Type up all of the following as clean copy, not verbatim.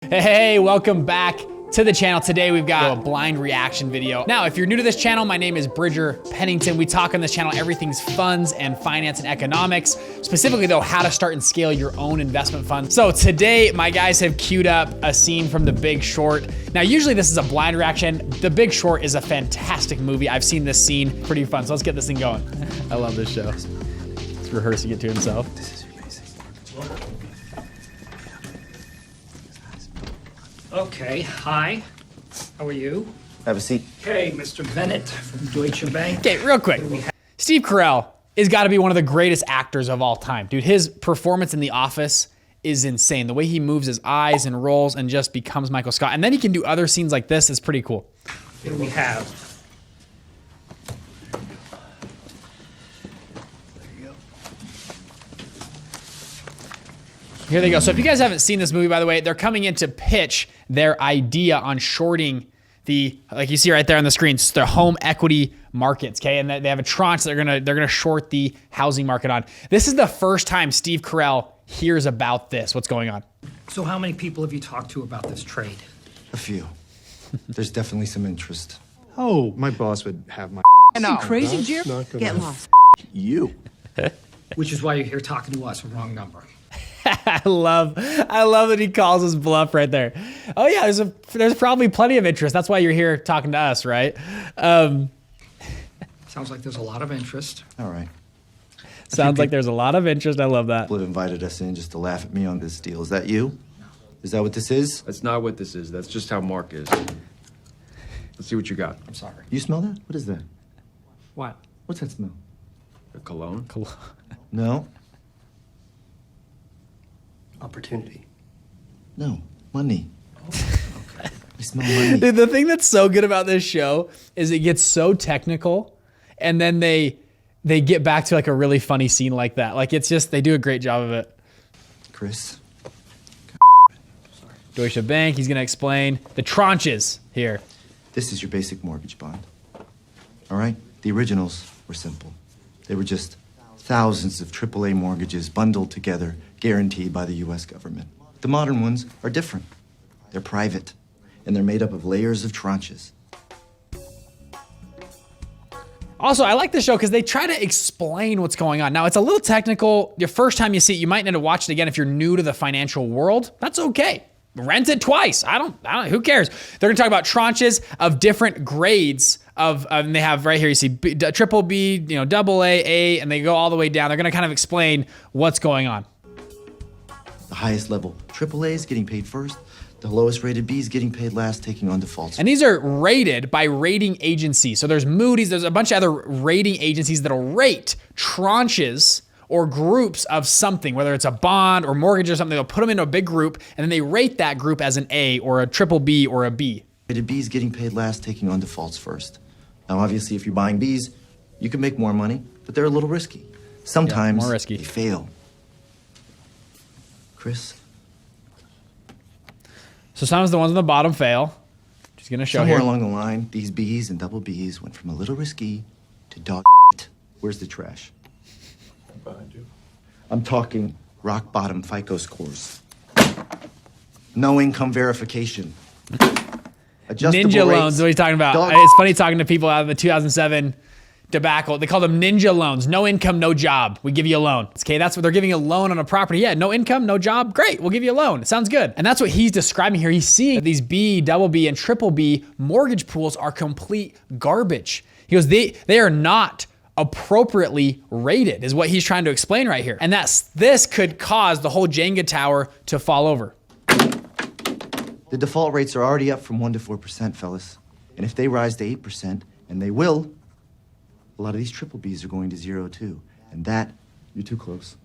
Hey, welcome back to the channel. Today we've got a blind reaction video. Now, if you're new to this channel, my name is Bridger Pennington. We talk on this channel everything's funds and finance and economics, specifically though, how to start and scale your own investment fund. So today, my guys have queued up a scene from The Big Short. Now, usually this is a blind reaction. The Big Short is a fantastic movie. I've seen this scene, pretty fun. So let's get this thing going. I love this show. He's rehearsing it to himself. Okay, hi. How are you? Have a seat. Hey, Mr. Bennett from Deutsche Bank. Okay, real quick. Steve Carell has got to be one of the greatest actors of all time. Dude, his performance in The Office is insane. The way he moves his eyes and rolls and just becomes Michael Scott. And then he can do other scenes like this. It's pretty cool. Here we have. Here they go. So if you guys haven't seen this movie, by the way, they're coming in to pitch their idea on shorting the, like you see right there on the screen, it's their home equity markets, okay? And they have a tranche they're gonna short the housing market on. This is the first time Steve Carell hears about this. What's going on? So how many people have you talked to about this trade? A few. There's definitely some interest. Oh, my boss would have my. You crazy, Jim? Not gonna Get lost. You. Which is why you're here talking to us. Wrong number. I love that he calls his bluff right there. Oh yeah, there's probably plenty of interest. That's why you're here talking to us, right? Sounds like there's a lot of interest. All right. Sounds like there's a lot of interest. I love that. People have invited us in just to laugh at me on this deal. Is that you? Is that what this is? That's not what this is. That's just how Mark is. Let's see what you got. I'm sorry. You smell that? What is that? What? What's that smell? A cologne? No. Opportunity. No. Money. I smell money. Dude, the thing that's so good about this show is it gets so technical, and then they get back to like a really funny scene like that. Like it's just, they do a great job of it. Chris. Deutsche Bank, he's gonna explain the tranches here. This is your basic mortgage bond. All right? The originals were simple. They were just thousands of AAA mortgages bundled together, guaranteed by the US government. The modern ones are different. They're private, and they're made up of layers of tranches. Also, I like this show because they try to explain what's going on. Now, it's a little technical. Your first time you see it, you might need to watch it again if you're new to the financial world. That's okay. Rent it twice. I don't, who cares? They're gonna talk about tranches of different grades of, and they have right here, you see triple B, double A, A, and they go all the way down. They're gonna kind of explain what's going on. The highest level AAA is getting paid first. The lowest rated B is getting paid last, taking on defaults. And these are rated by rating agencies. So there's Moody's, there's a bunch of other rating agencies that'll rate tranches or groups of something, whether it's a bond or mortgage or something. They'll put them into a big group, and then they rate that group as an A or a triple B or a B. Rated B is getting paid last, taking on defaults first. Now, obviously, if you're buying Bs, you can make more money, but they're a little risky. Sometimes more risky. They fail. Chris? So sometimes the ones on the bottom fail. Just gonna show Somewhere here. along the line, these Bs and double Bs went from a little risky to dog shit. Where's the trash? Behind you. I'm talking rock bottom FICO scores. No income verification. Adjustable Ninja rates, loans is what he's talking about. dog- It's funny talking to people out of the 2007 debacle. They call them ninja loans. No income, no job. We give you a loan. Okay, that's what they're giving a loan on a property. Yeah, no income, no job. Great, we'll give you a loan. It sounds good. And that's what he's describing here. He's seeing that these B, double B, and triple B mortgage pools are complete garbage. He goes, they are not appropriately rated, is what he's trying to explain right here. And this could cause the whole Jenga tower to fall over. The default rates are already up from 1% to 4%, fellas. And if they rise to 8%, and they will, a lot of these triple Bs are going to 0 too. And that, you're too close,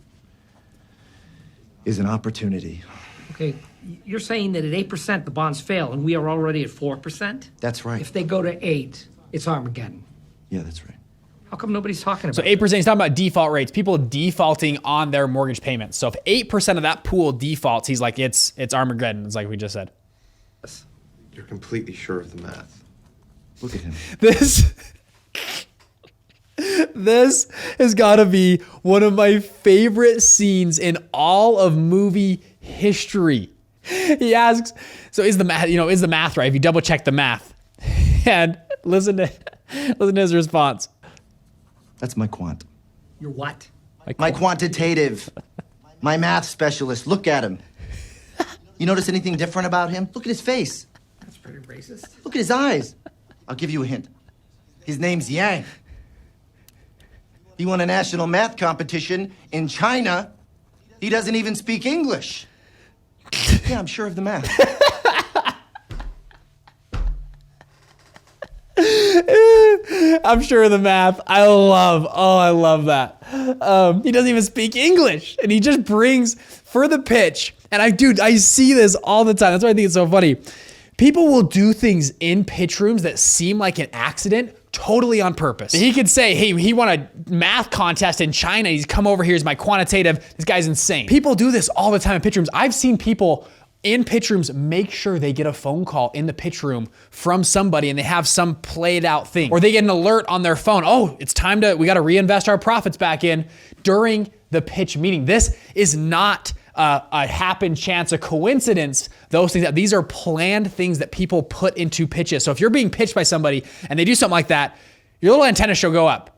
is an opportunity. Okay, you're saying that at 8% the bonds fail, and we are already at 4%? That's right. If they go to 8, it's Armageddon. Yeah, that's right. How come nobody's talking about So 8%, he's talking about default rates, people defaulting on their mortgage payments. So if 8% of that pool defaults, he's like, it's Armageddon. It's like we just said. You're completely sure of the math. Look at him. This has got to be one of my favorite scenes in all of movie history. He asks, so is the math right? If you double check the math, and listen to his response. That's my quant. You're what? My quantitative. My math specialist. Look at him. You notice anything different about him? Look at his face. That's pretty racist. Look at his eyes. I'll give you a hint. His name's Yang. He won a national math competition in China. He doesn't even speak English. Yeah, I'm sure of the math. I'm sure of the math. I love that. He doesn't even speak English, and he just brings for the pitch. And I see this all the time. That's why I think it's so funny. People will do things in pitch rooms that seem like an accident, totally on purpose. He could say, hey, he won a math contest in China. He's come over here. He's my quantitative. This guy's insane. People do this all the time in pitch rooms. I've seen people in pitch rooms make sure they get a phone call in the pitch room from somebody and they have some played out thing. Or they get an alert on their phone. Oh, it's time we got to reinvest our profits back in during the pitch meeting. This is not a happen chance, a coincidence. These are planned things that people put into pitches. So if you're being pitched by somebody and they do something like that, your little antenna should go up.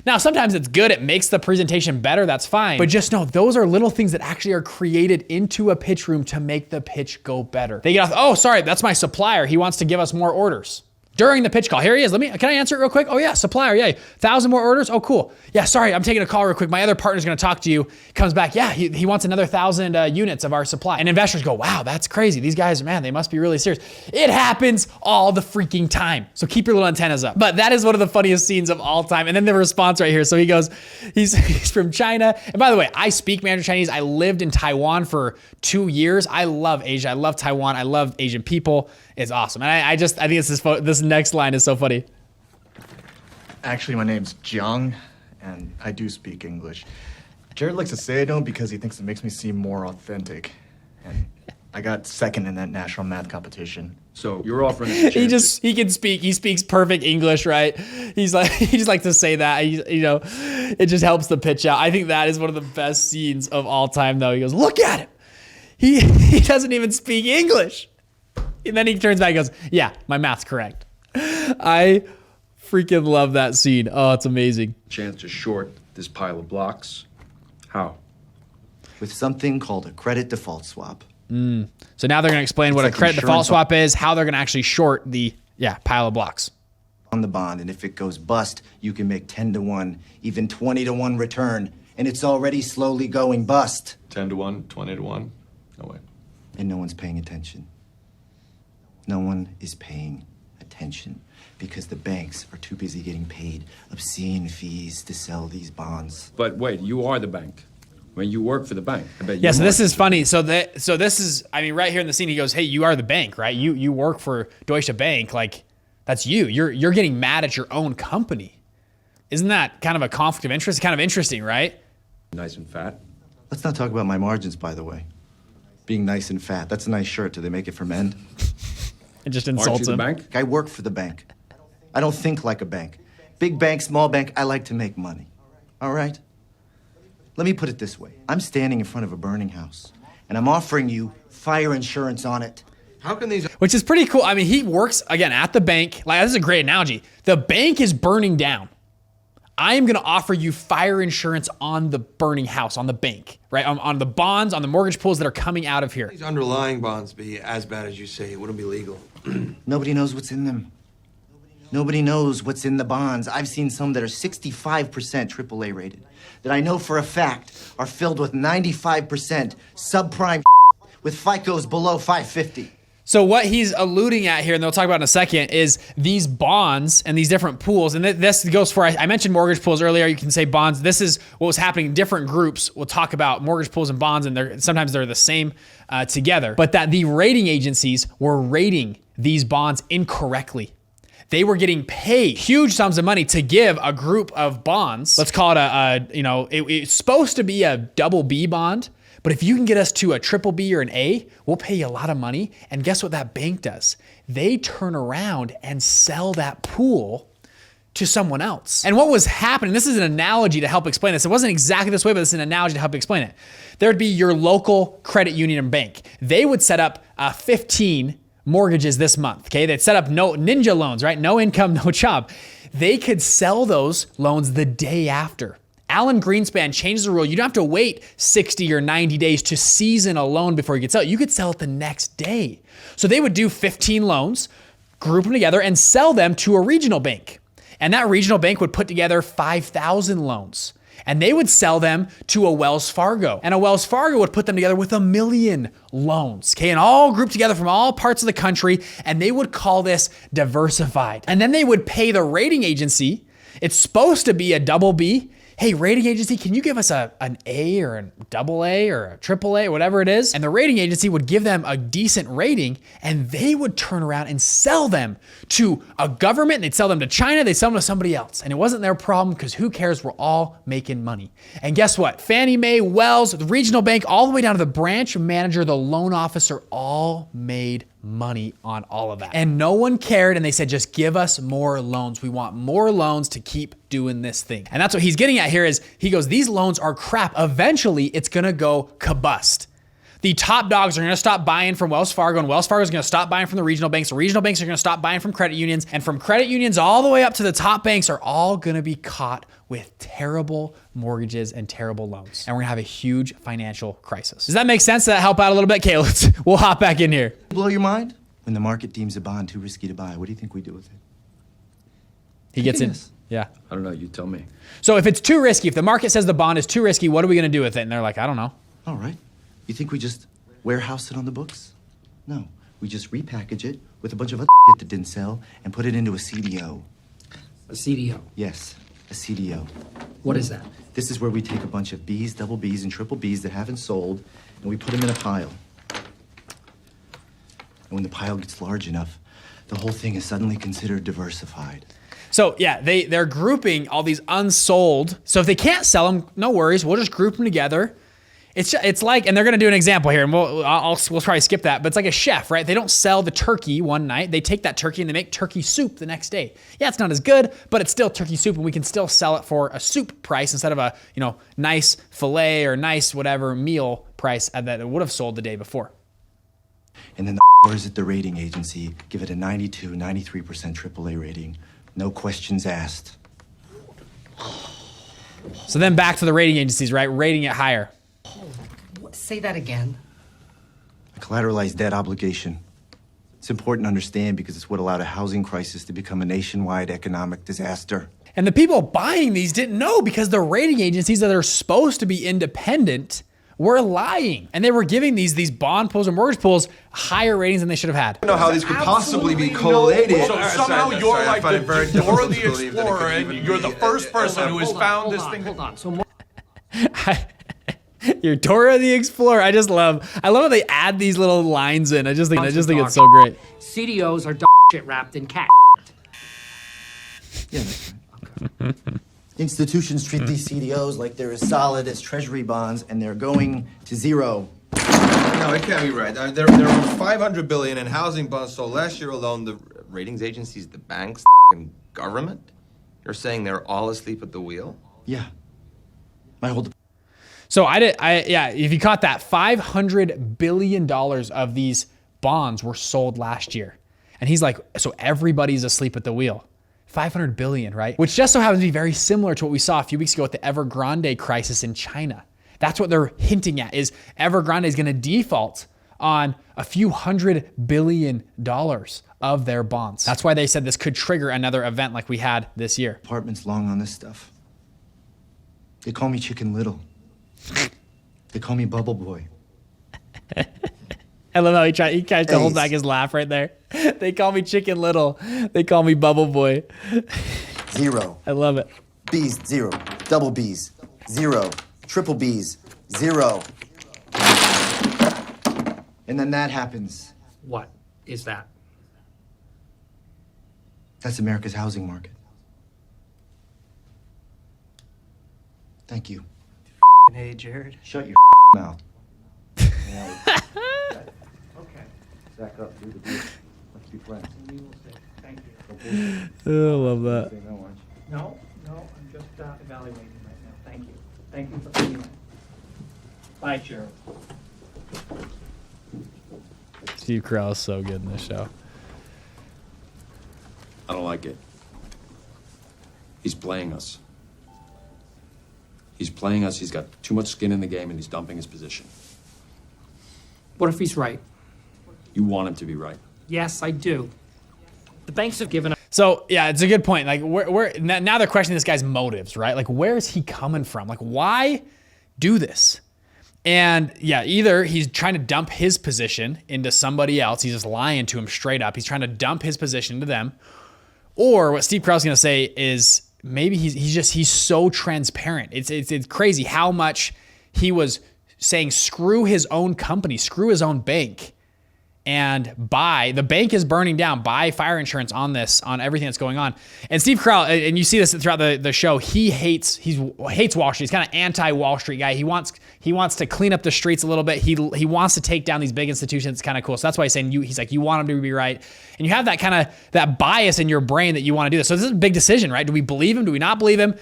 Now, sometimes it's good. It makes the presentation better. That's fine. But just know those are little things that actually are created into a pitch room to make the pitch go better. They get off, oh, sorry, that's my supplier. He wants to give us more orders. During the pitch call, here he is. Can I answer it real quick? Oh yeah, supplier, yeah. 1,000 more orders? Oh, cool. Yeah, sorry, I'm taking a call real quick. My other partner's gonna talk to you. Comes back, yeah, he wants another 1,000 units of our supply. And investors go, wow, that's crazy. These guys, man, they must be really serious. It happens all the freaking time. So keep your little antennas up. But that is one of the funniest scenes of all time. And then the response right here. So he goes, he's from China. And by the way, I speak Mandarin Chinese. I lived in Taiwan for 2 years. I love Asia. I love Taiwan. I love Asian people. It's awesome. And I think this next line is so funny. Actually, my name's Jiang, and I do speak English. Jared likes to say I don't because he thinks it makes me seem more authentic. And I got second in that national math competition. So you're offering us a chance. He speaks perfect English, right? He just likes to say that. It just helps the pitch out. I think that is one of the best scenes of all time, though. He goes, look at him. He doesn't even speak English. And then he turns back and goes, yeah, my math's correct. I freaking love that scene. Oh, it's amazing. Chance to short this pile of blocks. How? With something called a credit default swap. So now they're going to explain what a credit default swap is, how they're going to actually short the pile of blocks. On the bond, and if it goes bust, you can make 10 to 1, even 20 to 1 return, and it's already slowly going bust. 10 to 1, 20 to 1? No way. And no one's paying attention. No one is paying attention because the banks are too busy getting paid obscene fees to sell these bonds. But wait, you are the bank. When you work for the bank. I bet yeah, so this is funny. So this is, right here in the scene, he goes, hey, you are the bank, right? You work for Deutsche Bank. Like, that's you. You're getting mad at your own company. Isn't that kind of a conflict of interest? It's kind of interesting, right? Nice and fat. Let's not talk about my margins, by the way. Being nice and fat. That's a nice shirt. Do they make it for men? It just Aren't insults you him. the bank? I work for the bank. I don't think like a bank. Big bank, small bank, I like to make money. All right? Let me put it this way. I'm standing in front of a burning house, and I'm offering you fire insurance on it. How can these... Which is pretty cool. I mean, he works, again, at the bank. Like, this is a great analogy. The bank is burning down. I am going to offer you fire insurance on the burning house, on the bank, right? On the bonds, on the mortgage pools that are coming out of here. These underlying bonds be as bad as you say. It wouldn't be legal. Nobody knows what's in them. Nobody knows what's in the bonds. I've seen some that are 65% AAA rated, that I know for a fact are filled with 95% subprime with FICOs below 550. So what he's alluding at here, and they'll talk about in a second, is these bonds and these different pools. And this goes for, I mentioned mortgage pools earlier. You can say bonds. This is what was happening in different groups. We'll talk about mortgage pools and bonds, and sometimes they're the same together. But that the rating agencies were rating these bonds incorrectly. They were getting paid huge sums of money to give a group of bonds. Let's call it it's supposed to be a double B bond. But if you can get us to a triple B or an A, we'll pay you a lot of money. And guess what that bank does? They turn around and sell that pool to someone else. And what was happening, this is an analogy to help explain this. It wasn't exactly this way, but it's an analogy to help explain it. There'd be your local credit union and bank. They would set up 15 mortgages this month, okay? They'd set up no ninja loans, right? No income, no job. They could sell those loans the day after. Alan Greenspan changes the rule. You don't have to wait 60 or 90 days to season a loan before you could sell it. You could sell it the next day. So they would do 15 loans, group them together, and sell them to a regional bank. And that regional bank would put together 5,000 loans. And they would sell them to a Wells Fargo. And a Wells Fargo would put them together with 1 million loans, okay? And all grouped together from all parts of the country. And they would call this diversified. And then they would pay the rating agency. It's supposed to be a double B. Hey, rating agency, can you give us an A or a double A or a triple A or whatever it is? And the rating agency would give them a decent rating, and they would turn around and sell them to a government. They'd sell them to China. They'd sell them to somebody else. And it wasn't their problem because who cares? We're all making money. And guess what? Fannie Mae, Wells, the regional bank, all the way down to the branch manager, the loan officer, all made money on all of that. And no one cared, and they said, just give us more loans. We want more loans to keep doing this thing. And that's what he's getting at here is he goes, these loans are crap. Eventually, it's gonna go kabust. The top dogs are gonna stop buying from Wells Fargo, and Wells Fargo is gonna stop buying from the regional banks. The regional banks are gonna stop buying from credit unions, and from credit unions all the way up to the top banks are all gonna be caught with terrible mortgages and terrible loans. And we're gonna have a huge financial crisis. Does that make sense? Does that help out a little bit? Okay, we'll hop back in here. Blow your mind? When the market deems a bond too risky to buy, what do you think we do with it? He gets in. Yes. Yeah. I don't know. You tell me. So if it's too risky, if the market says the bond is too risky, what are we gonna do with it? And they're like, I don't know. All right. You think we just warehouse it on the books? No. We just repackage it with a bunch of other shit that didn't sell and put it into a CDO. A CDO. Yes, a CDO. What is that? This is where we take a bunch of Bs, double Bs, and triple Bs that haven't sold, and we put them in a pile. And when the pile gets large enough, the whole thing is suddenly considered diversified. So yeah, they're grouping all these unsold. So if they can't sell them, no worries. We'll just group them together. It's like, and they're gonna do an example here, and we'll probably skip that, but it's like a chef, right? They don't sell the turkey one night. They take that turkey and they make turkey soup the next day. Yeah, it's not as good, but it's still turkey soup, and we can still sell it for a soup price instead of a nice fillet or nice whatever meal price that it would have sold the day before. And then the whores at the rating agency give it a 92, 93% AAA rating. No questions asked. So then back to the rating agencies, right? Rating it higher. Say that again. A collateralized debt obligation. It's important to understand because it's what allowed a housing crisis to become a nationwide economic disaster. And the people buying these didn't know because the rating agencies that are supposed to be independent were lying. And they were giving these bond pools and mortgage pools higher ratings than they should have had. I don't know how these could possibly be correlated. So somehow you're like the Dora the Explorer, and you're the first person who has found this thing. Hold on. So You're Dora the Explorer. I love how they add these little lines in. I just think it's so great. CDOs are shit wrapped in cat. Yeah, that's right. Institutions treat these CDOs like they're as solid as treasury bonds, and they're going to zero. No, it can't be right. There were 500 billion in housing bonds sold last year alone. The ratings agencies, the banks, and government. You're saying they're all asleep at the wheel? Yeah. My whole So if you caught that, $500 billion of these bonds were sold last year. And he's like, so everybody's asleep at the wheel. 500 billion, right? Which just so happens to be very similar to what we saw a few weeks ago with the Evergrande crisis in China. That's what they're hinting at, is Evergrande is gonna default on a few $100 billion of their bonds. That's why they said this could trigger another event like we had this year. department's long on this stuff. They call me Chicken Little. They call me Bubble Boy. I love how he tries to hold back his laugh right there. They call me Chicken Little. They call me Bubble Boy. Zero. I love it. B's, zero. Double B's, zero. Triple B's, zero. And then that happens. What is that? That's America's housing market. Thank you. Hey, Jared. Shut your mouth. Okay. Back up through the deal. Let's be friends. We will see. Thank you. I love that. No, I'm just evaluating right now. Thank you. Thank you for coming in. Bye, Sheriff. Steve Carell is so good in this show. I don't like it. He's playing us. He's playing us. He's got too much skin in the game, and he's dumping his position. What if he's right? You want him to be right. Yes, I do. The banks have given us. So yeah, it's a good point. Like now they're questioning this guy's motives, right? Like where is he coming from? Like why do this? And yeah, either he's trying to dump his position into somebody else. He's just lying to him straight up. He's trying to dump his position to them. Or what Steve Carell's gonna say is maybe he's so transparent. It's crazy how much he was saying screw his own company, screw his own bank, and the bank is burning down, buy fire insurance on this, on everything that's going on. And Steve Carell, and you see this throughout the show, he hates Wall Street. He's kind of anti-Wall Street guy. He wants to clean up the streets a little bit. He wants to take down these big institutions. It's kind of cool. So that's why he's saying he's like, you want him to be right. And you have that kind of that bias in your brain that you want to do this. So this is a big decision, right? Do we believe him? Do we not believe him?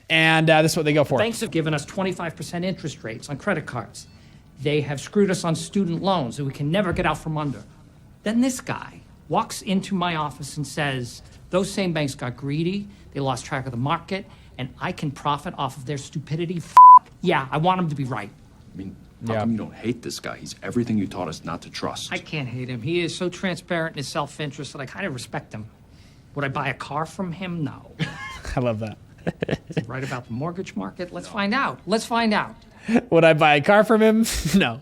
And this is what they go for. Banks have given us 25% interest rates on credit cards. They have screwed us on student loans that we can never get out from under. Then this guy walks into my office and says, those same banks got greedy, they lost track of the market, and I can profit off of their stupidity. Yeah, I want him to be right. I mean, how come you don't hate this guy? He's everything you taught us not to trust. I can't hate him. He is so transparent in his self-interest that I kind of respect him. Would I buy a car from him? No. I love that. Is he right about the mortgage market? Let's find out. Let's find out. Would I buy a car from him? No.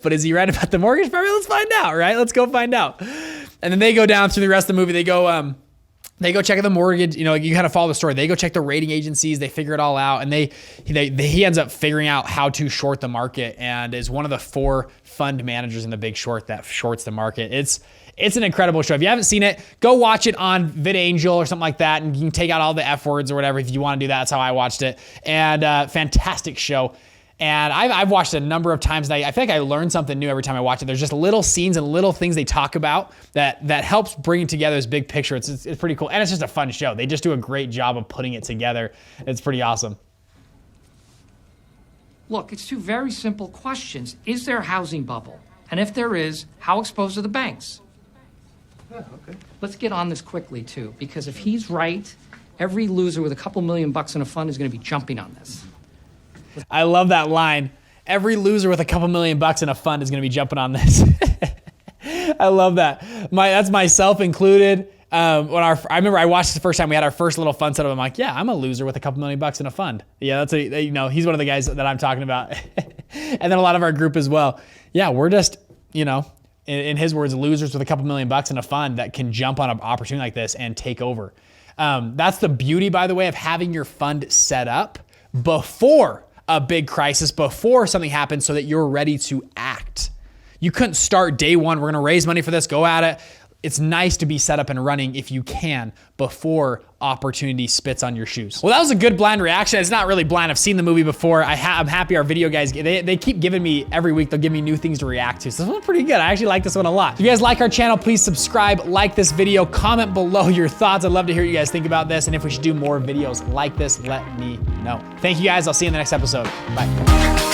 But is he right about the mortgage market? Let's find out, right? Let's go find out. And then they go down through the rest of the movie. They go check the mortgage. You know, you kind of follow the story. They go check the rating agencies. They figure it all out, and he ends up figuring out how to short the market, and is one of the 4 fund managers in The Big Short that shorts the market. It's an incredible show. If you haven't seen it, go watch it on VidAngel or something like that, and you can take out all the F words or whatever if you want to do that. That's how I watched it. And fantastic show. And I've watched it a number of times, and I feel like I learn something new every time I watch it. There's just little scenes and little things they talk about that helps bring together this big picture. It's pretty cool, and it's just a fun show. They just do a great job of putting it together. It's pretty awesome. Look, it's 2 very simple questions. Is there a housing bubble? And if there is, how exposed are the banks? Yeah, okay. Let's get on this quickly, too, because if he's right, every loser with a couple $1 million in a fund is going to be jumping on this. I love that line. Every loser with a couple $1 million in a fund is going to be jumping on this. I love that. That's myself included. I remember I watched it the first time we had our first little fund setup. I'm like, yeah, I'm a loser with a couple $1 million in a fund. Yeah, he's one of the guys that I'm talking about. And then a lot of our group as well. Yeah, we're just, in his words, losers with a couple $1 million in a fund that can jump on an opportunity like this and take over. That's the beauty, by the way, of having your fund set up before a big crisis, before something happens, so that you're ready to act. You couldn't start day one, we're gonna raise money for this, go at it. It's nice to be set up and running if you can before opportunity spits on your shoes. Well, that was a good blind reaction. It's not really blind. I've seen the movie before. I'm happy our video guys, they keep giving me, every week, they'll give me new things to react to. So this one's pretty good. I actually like this one a lot. If you guys like our channel, please subscribe, like this video, comment below your thoughts. I'd love to hear what you guys think about this. And if we should do more videos like this, let me know. Thank you guys. I'll see you in the next episode. Bye.